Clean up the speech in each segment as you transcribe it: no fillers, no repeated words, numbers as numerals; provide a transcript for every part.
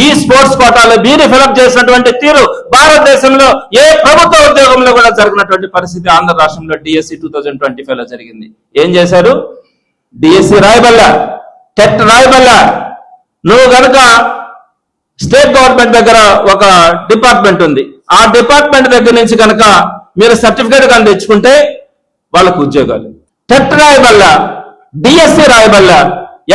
ఈ స్పోర్ట్స్ కోటాలో మీరు ఫిలప్ చేసినటువంటి తీరు భారతదేశంలో ఏ ప్రభుత్వ ఉద్యోగంలో కూడా జరిగినటువంటి పరిస్థితి ఆంధ్ర రాష్ట్రంలో డిఎస్సి 2025 లో జరిగింది. ఏం చేశారు? డిఎస్సి రాయబల్లా, టెట్ రాయబల్లా. నువ్వు కనుక స్టేట్ గవర్నమెంట్ దగ్గర ఒక డిపార్ట్మెంట్ ఉంది, ఆ డిపార్ట్మెంట్ దగ్గర నుంచి కనుక మీరు సర్టిఫికేట్ కనుక తెచ్చుకుంటే వాళ్ళకు ఉద్యోగాలు. టెట్ రాయబల్లా, డిఎస్సి రాయబల్లా.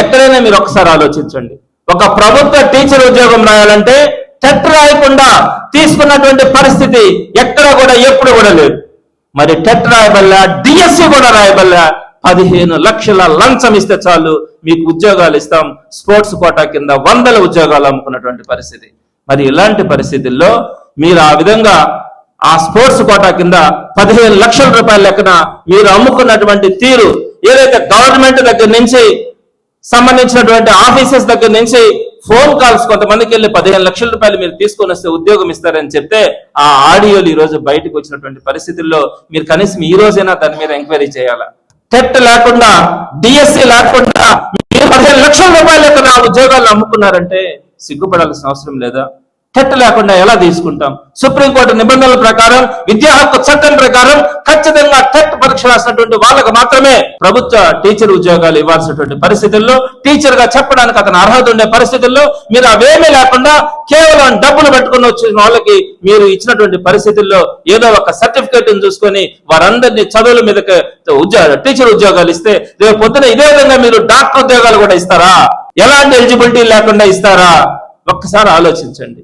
ఎక్కడైనా మీరు ఒకసారి ఆలోచించండి, ఒక ప్రభుత్వ టీచర్ ఉద్యోగం రాయాలంటే టెట్ రాయకుండా తీసుకున్నటువంటి పరిస్థితి ఎక్కడ కూడా ఎప్పుడు కూడా లేదు. మరి టెట్ రాయబల్లా, డిఎస్సి కూడా రాయబల్లా. 15 లక్షల లంచం ఇస్తే చాలు మీకు ఉద్యోగాలు ఇస్తాం. స్పోర్ట్స్ కోటా కింద 100 ఉద్యోగాలు అమ్ముకున్నటువంటి పరిస్థితి. మరి ఇలాంటి పరిస్థితుల్లో మీరు ఆ విధంగా ఆ స్పోర్ట్స్ కోటా కింద 15 లక్షల రూపాయల లెక్కన మీరు అమ్ముకున్నటువంటి తీరు, ఏదైతే గవర్నమెంట్ దగ్గర నుంచి సంబంధించినటువంటి ఆఫీసెస్ దగ్గర నుంచి ఫోన్ కాల్స్ కొంతమందికి వెళ్ళి 15 లక్షల రూపాయలు మీరు తీసుకొని వస్తే ఉద్యోగం ఇస్తారని చెప్తే ఆ ఆడియోలు ఈ రోజు బయటకు వచ్చినటువంటి పరిస్థితుల్లో మీరు కనీసం ఈ రోజైనా దాని మీద ఎంక్వైరీ చేయాలా? టెట్ లేకుండా, డిఎస్సి లేకుండా మీరు 15 లక్షల రూపాయల లెక్కన ఉద్యోగాలు అమ్ముకున్నారంటే సిగ్గుపడాల్సిన అవసరం లేదా? టెట్ లేకుండా ఎలా తీసుకుంటాం? సుప్రీంకోర్టు నిబంధనల ప్రకారం, విద్యా హక్కు చట్టం ప్రకారం ఖచ్చితంగా టెట్ పరీక్ష రాసినటువంటి వాళ్ళకు మాత్రమే ప్రభుత్వ టీచర్ ఉద్యోగాలు ఇవ్వాల్సినటువంటి పరిస్థితుల్లో, టీచర్ గా చెప్పడానికి అతను అర్హత ఉండే పరిస్థితుల్లో మీరు అవేమీ లేకుండా కేవలం డబ్బులు పెట్టుకుని వచ్చిన వాళ్ళకి మీరు ఇచ్చినటువంటి పరిస్థితుల్లో ఏదో ఒక సర్టిఫికేట్ చూసుకొని వారందరినీ చదువుల మీదకి టీచర్ ఉద్యోగాలు ఇస్తే రేపు పొద్దున ఇదే విధంగా మీరు డాక్టర్ ఉద్యోగాలు కూడా ఇస్తారా? ఎలాంటి ఎలిజిబిలిటీ లేకుండా ఇస్తారా? ఒక్కసారి ఆలోచించండి.